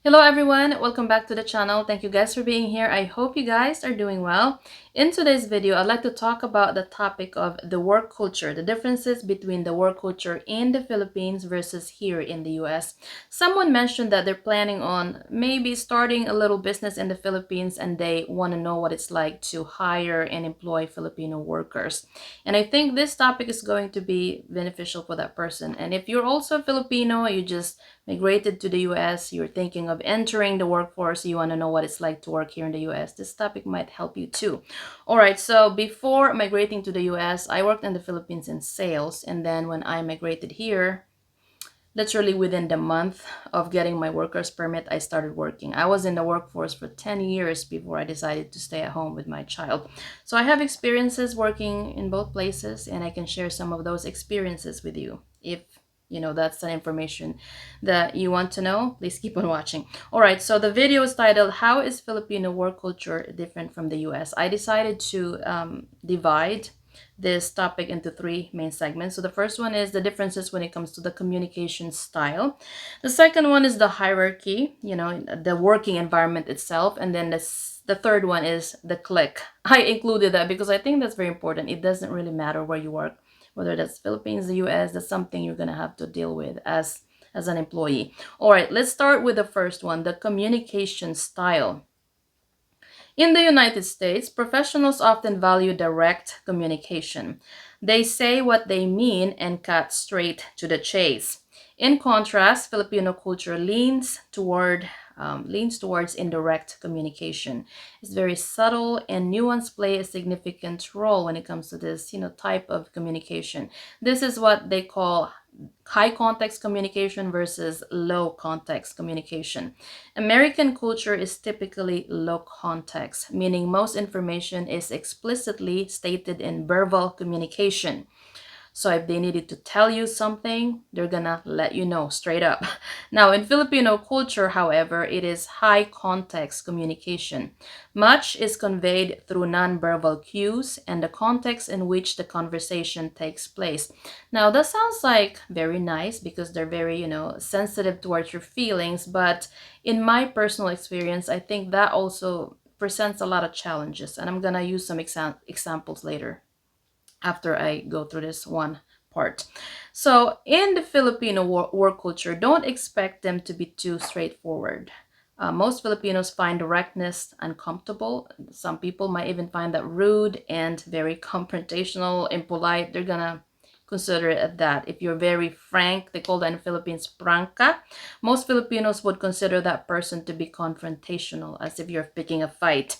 Hello everyone, welcome back to the channel. Thank you guys for being here. I hope you guys are doing well. In today's video, I'd like to talk about the topic of the work culture, the differences between the work culture in the Philippines versus here in the US. Someone mentioned that they're planning on maybe starting a little business in the Philippines and they want to know what it's like to hire and employ Filipino workers. And I think this topic is going to be beneficial for that person. And if you're also Filipino, you just migrated to the US, you're thinking of entering the workforce, you want to know what it's like to work here in the US, this topic might help you too. All right, so before migrating to the US, I worked in the Philippines in sales. And then when I migrated here, literally within the month of getting my worker's permit, I started working. I was in the workforce for 10 years before I decided to stay at home with my child. So I have experiences working in both places, and I can share some of those experiences with you. If that's an information that you want to know, please keep on watching. All right, so the video is titled, How is Filipino Work Culture Different from the US? I decided to divide this topic into three main segments. So the first one is the differences when it comes to the communication style. The second one is the hierarchy, the working environment itself. And then the third one is the clique. I included that because I think that's very important. It doesn't really matter where you work, whether that's Philippines, the US, that's something you're going to have to deal with as an employee. All right, let's start with the first one, the communication style. In the United States, professionals often value direct communication. They say what they mean and cut straight to the chase. In contrast, Filipino culture leans towards indirect communication. It's very subtle, and nuance play a significant role when it comes to this, type of communication. This is what they call high context communication versus low context communication. American culture is typically low context, meaning most information is explicitly stated in verbal communication. So if they needed to tell you something, they're gonna let you know straight up. Now, in Filipino culture, however, it is high context communication. Much is conveyed through nonverbal cues and the context in which the conversation takes place. Now, that sounds like very nice because they're very, sensitive towards your feelings. But in my personal experience, I think that also presents a lot of challenges. And I'm gonna use some examples later after I go through this one part. So, in the Filipino work culture, don't expect them to be too straightforward. Most Filipinos find directness uncomfortable. Some people might even find that rude and very confrontational, impolite. They're gonna consider it that. If you're very frank, they call that in Philippines prangka. Most Filipinos would consider that person to be confrontational, as if you're picking a fight.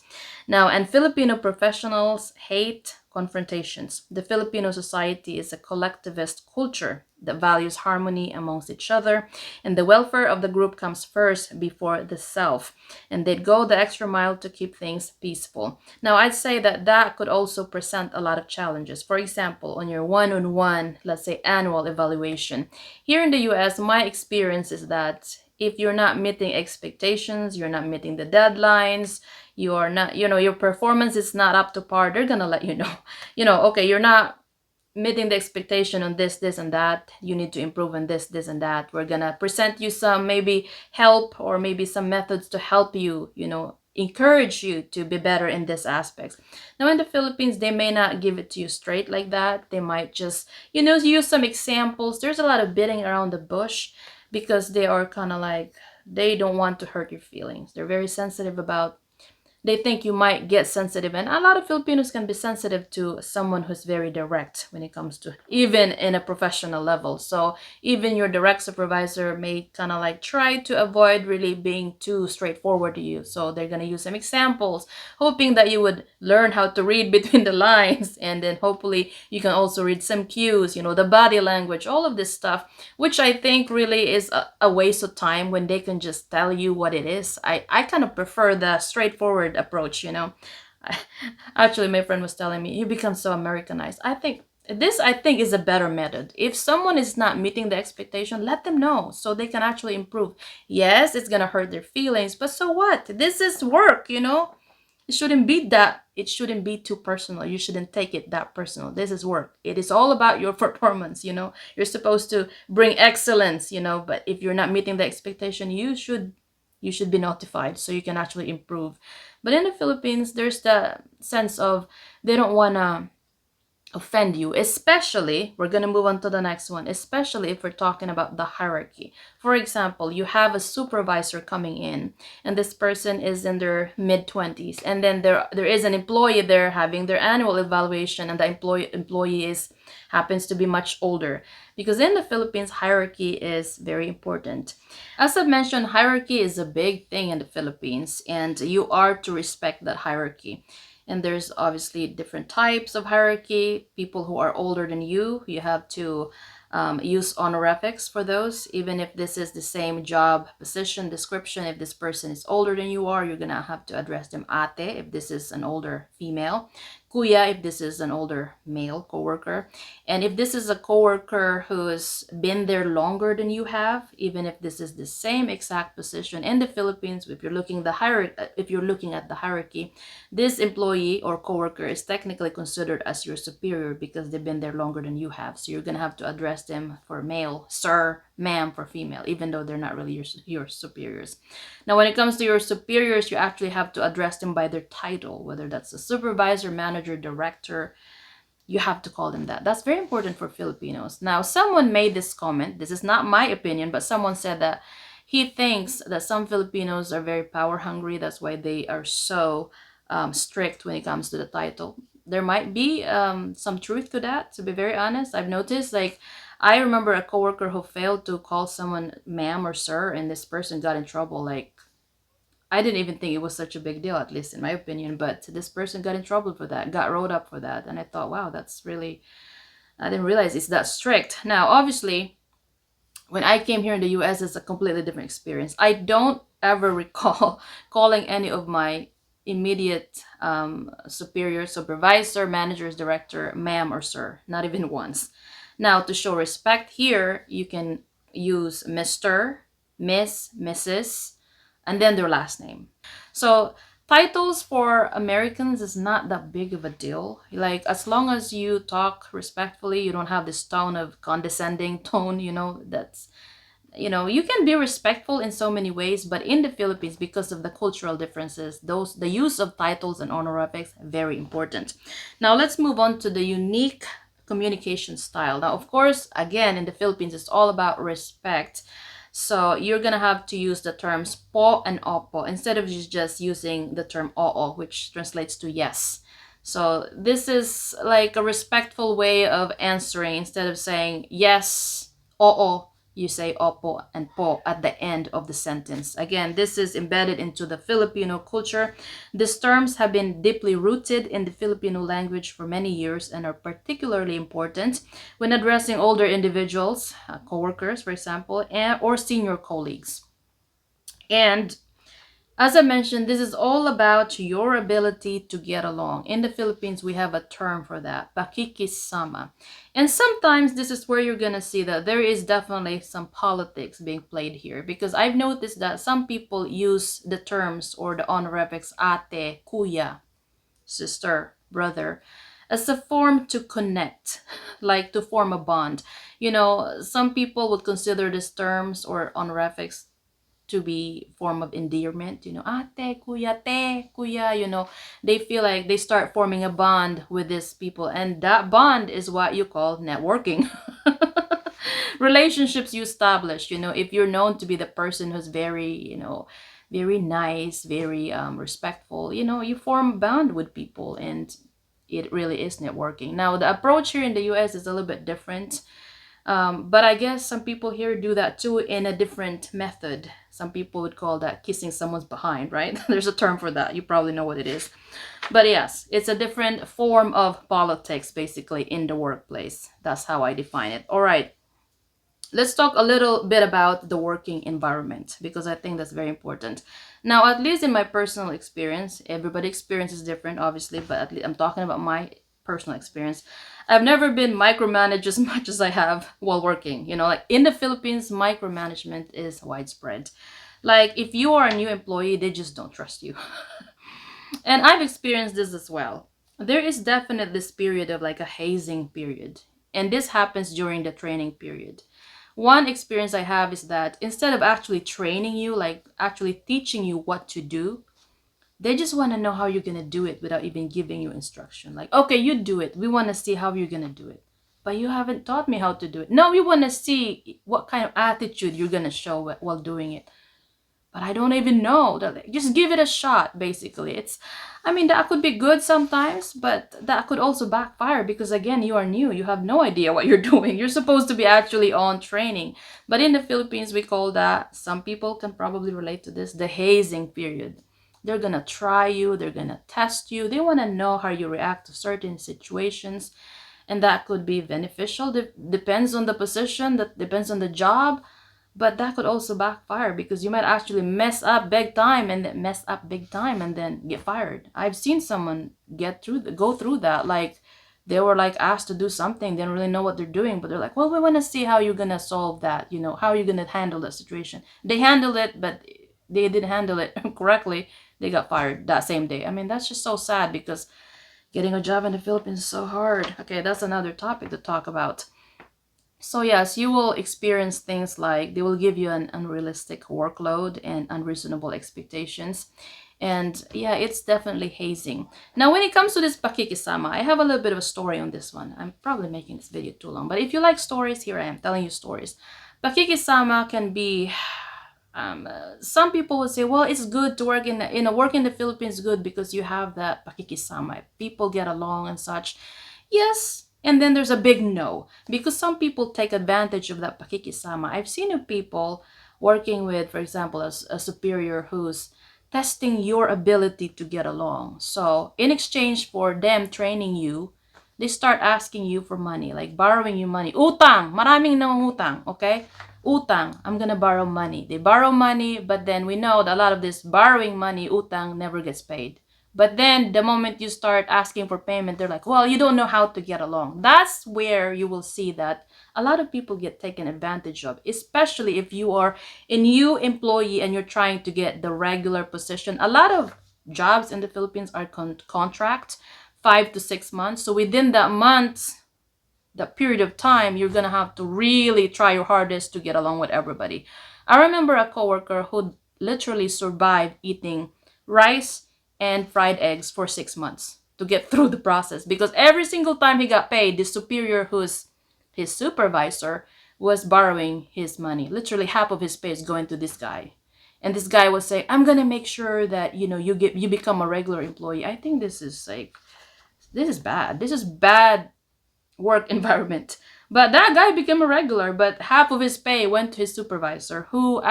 Now, and Filipino professionals hate confrontations. The Filipino society is a collectivist culture that values harmony amongst each other, and the welfare of the group comes first before the self. And they'd go the extra mile to keep things peaceful. Now, I'd say that could also present a lot of challenges. For example, on your one-on-one, let's say annual evaluation. Here in the US, my experience is that if you're not meeting expectations, you're not meeting the deadlines, you are not, your performance is not up to par, they're gonna let you know, okay, you're not meeting the expectation on this and that, you need to improve on this and that. We're gonna present you some maybe help or maybe some methods to help you, encourage you to be better in this aspects. Now, in the Philippines, they may not give it to you straight like that. They might just, use some examples. There's a lot of beating around the bush because they are kind of like, they don't want to hurt your feelings. They're very sensitive about, they think you might get sensitive, and a lot of Filipinos can be sensitive to someone who's very direct when it comes to even in a professional level. So even your direct supervisor may kind of like try to avoid really being too straightforward to you. So they're going to use some examples, hoping that you would learn how to read between the lines, and then hopefully you can also read some cues, the body language, all of this stuff, which I think really is a waste of time when they can just tell you what it is. I kind of prefer the straightforward approach. Actually, my friend was telling me, you become so Americanized. I think is a better method. If someone is not meeting the expectation, let them know so they can actually improve. Yes, it's gonna hurt their feelings, but so what? This is work. It shouldn't be too personal. You shouldn't take it that personal. This is work. It is all about your performance. You're supposed to bring excellence. But if you're not meeting the expectation, you should you should be notified so you can actually improve. But in the Philippines, there's the sense of they don't want to offend you, especially, we're going to move on to the next one, especially if we're talking about the hierarchy. For example, you have a supervisor coming in, and this person is in their mid 20s, and then there is an employee there having their annual evaluation, and the employee is happens to be much older, because in the Philippines hierarchy is very important. As I mentioned, hierarchy is a big thing in the Philippines, and you are to respect that hierarchy. And there's obviously different types of hierarchy. People who are older than you have to use honorifics for those, even if this is the same job position description. If this person is older than you are, you're gonna have to address them ate if this is an older female, kuya if this is an older male coworker, and if this is a coworker who's been there longer than you have, even if this is the same exact position in the Philippines, if you're looking at the hierarchy, this employee or coworker is technically considered as your superior because they've been there longer than you have. So you're gonna have to address them for male, sir, ma'am for female, even though they're not really your superiors. Now, when it comes to your superiors, you actually have to address them by their title, whether that's a supervisor, manager, director. You have to call them that. That's very important for Filipinos. Now, someone made this comment. This is not my opinion, but someone said that he thinks that some Filipinos are very power hungry. That's why they are so strict when it comes to the title. There might be some truth to that, to be very honest. I've noticed, like, I remember a coworker who failed to call someone ma'am or sir, and this person got in trouble. Like, I didn't even think it was such a big deal, at least in my opinion, but this person got in trouble for that, got wrote up for that. And I thought, wow, that's really, I didn't realize it's that strict. Now, obviously, when I came here in the US, it's a completely different experience. I don't ever recall calling any of my immediate superior, supervisor, managers, director, ma'am or sir, not even once. Now, to show respect here, you can use Mr., Miss, Mrs., and then their last name. So titles for Americans is not that big of a deal. Like, as long as you talk respectfully, you don't have this tone of condescending tone, that's, you can be respectful in so many ways, but in the Philippines, because of the cultural differences, the use of titles and honorifics very important. Now let's move on to the unique communication style. Now, of course, again, in the Philippines, it's all about respect. So you're gonna have to use the terms po and opo instead of just using the term oo, which translates to yes. So this is like a respectful way of answering. Instead of saying yes, oo, you say opo and po at the end of the sentence. Again, this is embedded into the Filipino culture. These terms have been deeply rooted in the Filipino language for many years and are particularly important when addressing older individuals, coworkers, for example, or senior colleagues. And as I mentioned, this is all about your ability to get along. In the Philippines, we have a term for that, pakikisama. And sometimes this is where you're going to see that there is definitely some politics being played here, because I've noticed that some people use the terms or the honorifics ate, kuya, sister, brother, as a form to connect, like to form a bond. Some people would consider these terms or honorifics to be form of endearment, ate, kuya, te, kuya, they feel like they start forming a bond with these people, and that bond is what you call networking. Relationships you establish, if you're known to be the person who's very, very nice, very respectful, you form a bond with people, and it really is networking. Now, the approach here in the US is a little bit different. But I guess some people here do that too in a different method. Some people would call that kissing someone's behind, right? There's a term for that. You probably know what it is. But yes, it's a different form of politics basically in the workplace. That's how I define it. All right. Let's talk a little bit about the working environment, because I think that's very important. Now, at least in my personal experience, everybody's experience is different, obviously, but at least I'm talking about my personal experience. I've never been micromanaged as much as I have while working. Like in the Philippines, micromanagement is widespread. Like if you are a new employee, they just don't trust you. And I've experienced this as well. There is definitely this period of like a hazing period. And this happens during the training period, One experience I have is that instead of actually training you, like actually teaching you what to do, they just want to know how you're going to do it without even giving you instruction. Like, okay, you do it. We want to see how you're going to do it. But you haven't taught me how to do it. No, we want to see what kind of attitude you're going to show while doing it. But I don't even know. Just give it a shot, basically. I mean, that could be good sometimes, but that could also backfire because, again, you are new. You have no idea what you're doing. You're supposed to be actually on training. But in the Philippines, we call that, some people can probably relate to this, the hazing period. They're going to try you, they're going to test you. They want to know how you react to certain situations. And that could be beneficial. Depends on the position, that depends on the job, but that could also backfire because you might actually mess up big time and then get fired. I've seen someone go through that. Like, they were like asked to do something, they don't really know what they're doing, but they're like, well, we want to see how you're gonna solve that, how you're gonna handle that situation. They handled it, but they didn't handle it correctly. They got fired that same day. I mean, that's just so sad because getting a job in the Philippines is so hard. Okay, that's another topic to talk about. So yes, you will experience things like they will give you an unrealistic workload and unreasonable expectations. And yeah, it's definitely hazing. Now, when it comes to this pakikisama, I have a little bit of a story on this one. I'm probably making this video too long, but if you like stories, here I am telling you stories. Pakikisama can be some people would say, well, it's good to work work in the Philippines, good because you have that pakikisama. People get along and such. Yes, and then there's a big no because some people take advantage of that pakikisama. I've seen people working with, for example, a superior who's testing your ability to get along. So in exchange for them training you, they start asking you for money, like borrowing you money. Utang! Maraming nangungutang, okay? Utang. I'm gonna borrow money. They borrow money, but then we know that a lot of this borrowing money, utang, never gets paid. But then the moment you start asking for payment, they're like, well, you don't know how to get along. That's where you will see that a lot of people get taken advantage of, especially if you are a new employee and you're trying to get the regular position. A lot of jobs in the Philippines are contract 5 to 6 months. So within that period of time, you're gonna have to really try your hardest to get along with everybody. I remember a coworker who literally survived eating rice and fried eggs for 6 months to get through the process because every single time he got paid, the superior, who's his supervisor, was borrowing his money. Literally half of his pay is going to this guy. And this guy was saying, I'm gonna make sure that you become a regular employee. I think this is bad. This is bad work environment. But that guy became a regular, but half of his pay went to his supervisor, who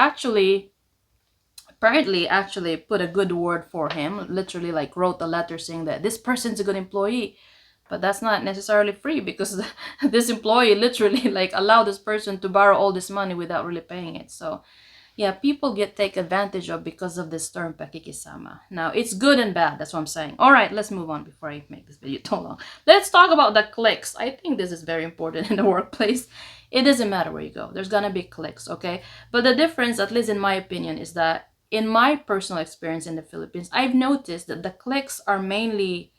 apparently actually put a good word for him, literally like wrote a letter saying that this person's a good employee. But that's not necessarily free because this employee literally like allowed this person to borrow all this money without really paying it. So yeah, people get take advantage of because of this term pakikisama. Now, it's good and bad. That's what I'm saying. All right, let's move on before I make this video too long. Let's talk about the cliques. I think this is very important in the workplace. It doesn't matter where you go. There's gonna be cliques, okay? But the difference, at least in my opinion, is that in my personal experience in the Philippines, I've noticed that the cliques are mainly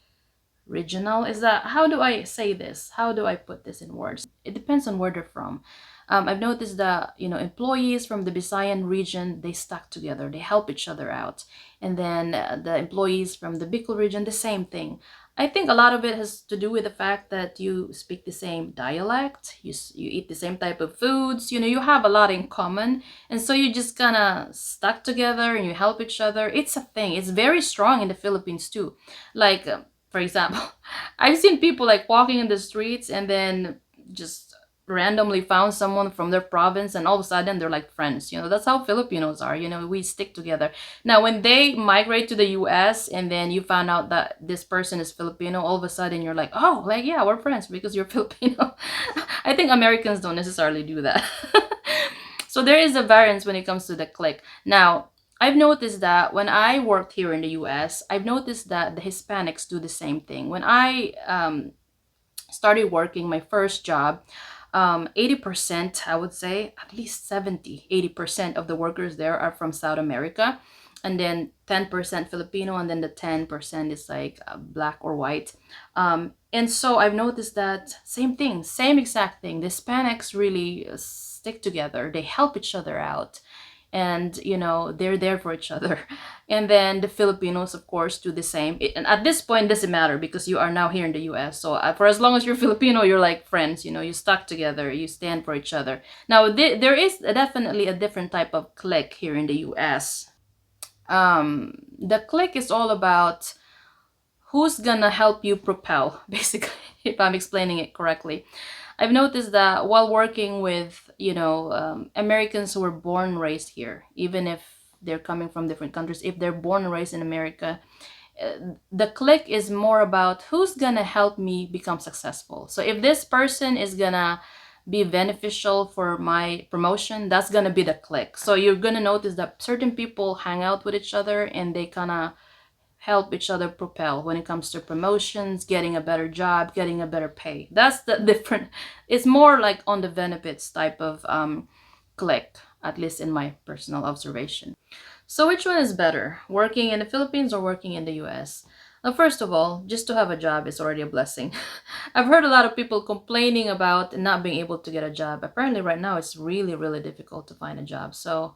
regional. Is that, how do I say this? How do I put this in words? It depends on where they're from. I've noticed that employees from the Visayan region, they stuck together, they help each other out, and then the employees from the Bicol region, the same thing. I think a lot of it has to do with the fact that you speak the same dialect, you eat the same type of foods, you have a lot in common, and so you just kind of stuck together and you help each other. It's a thing. It's very strong in the Philippines too. Like, for example, I've seen people like walking in the streets and then just randomly found someone from their province and all of a sudden they're like friends. That's how Filipinos are. We stick together. Now, when they migrate to the US and then you found out that this person is Filipino, all of a sudden you're like, oh, like, yeah, we're friends because you're Filipino. I think Americans don't necessarily do that. So there is a variance when it comes to the clique. Now, I've noticed that when I worked here in the US, I've noticed that the Hispanics do the same thing. When I started working my first job, 80%, I would say, at least 70, 80% of the workers there are from South America. And then 10% Filipino, and then the 10% is like black or white. And so I've noticed that same thing, same exact thing. The Hispanics really stick together, they help each other out, and they're there for each other. And then the Filipinos, of course, do the same. And at this point, it doesn't matter because you are now here in the US. So for as long as you're Filipino, you're like friends. You stuck together, you stand for each other. Now there is definitely a different type of clique here in the US. The clique is all about who's gonna help you propel, basically, if I'm explaining it correctly. I've noticed that while working with, Americans who were born and raised here, even if they're coming from different countries, if they're born and raised in America, the click is more about who's gonna help me become successful. So if this person is gonna be beneficial for my promotion, that's gonna be the click. So you're gonna notice that certain people hang out with each other and they kind of help each other propel when it comes to promotions, getting a better job, getting a better pay. That's the different. It's more like on the benefits type of click, at least in my personal observation. So which one is better, working in the Philippines or working in the US? Now, first of all, just to have a job is already a blessing. I've heard a lot of people complaining about not being able to get a job. Apparently, right now, it's really, really difficult to find a job. So,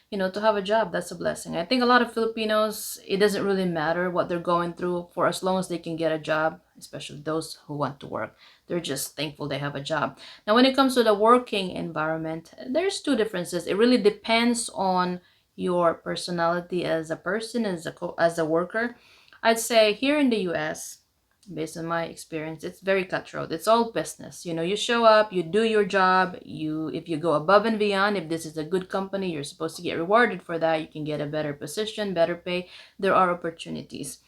to have a job, that's a blessing. I think a lot of Filipinos, it doesn't really matter what they're going through for as long as they can get a job, especially those who want to work. They're just thankful they have a job. Now, when it comes to the working environment, there's two differences. It really depends on your personality as a person, as a worker. I'd say here in the US, based on my experience, it's very cutthroat. It's all business. You show up, you do your job. If you go above and beyond, if this is a good company, you're supposed to get rewarded for that. You can get a better position, better pay. There are opportunities.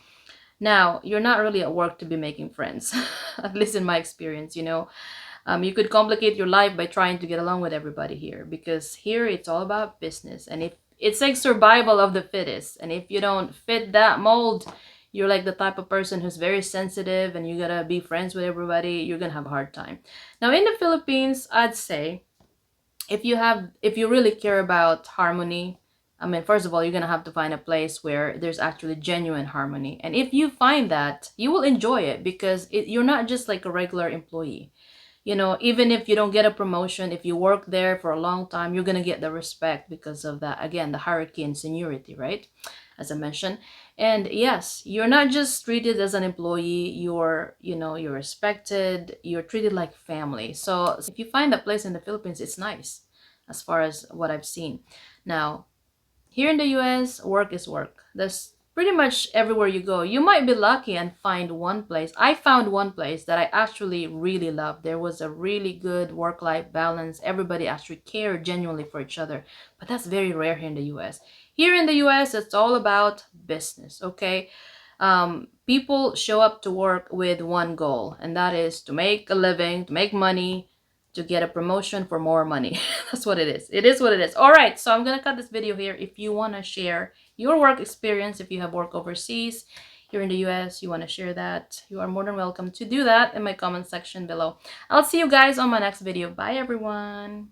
Now, you're not really at work to be making friends, at least in my experience. You could complicate your life by trying to get along with everybody here, because here it's all about business. And if it's like survival of the fittest, and if you don't fit that mold, you're like the type of person who's very sensitive and you gotta be friends with everybody, you're gonna have a hard time. Now in the Philippines, I'd say if you really care about harmony, I mean, first of all, you're gonna have to find a place where there's actually genuine harmony. And if you find that, you will enjoy it, because you're not just like a regular employee. Even if you don't get a promotion, if you work there for a long time, you're going to get the respect because of that. Again, the hierarchy and seniority, right? As I mentioned. And yes, you're not just treated as an employee, you're respected, you're treated like family. So if you find that place in the Philippines, it's nice as far as what I've seen. Now, here in the US, work is work. That's pretty much everywhere you go. You might be lucky and find one place. I found one place that I actually really loved. There was a really good work-life balance. Everybody actually cared genuinely for each other. But that's very rare here in the US. Here in the US, it's all about business, okay? People show up to work with one goal, and that is to make a living, to make money, to get a promotion for more money. That's what it is. It is what it is. All right, so I'm gonna cut this video here. If you want to share your work experience, if you have work overseas, you're in the US, you want to share that, you are more than welcome to do that in my comment section below. I'll see you guys on my next video. Bye everyone.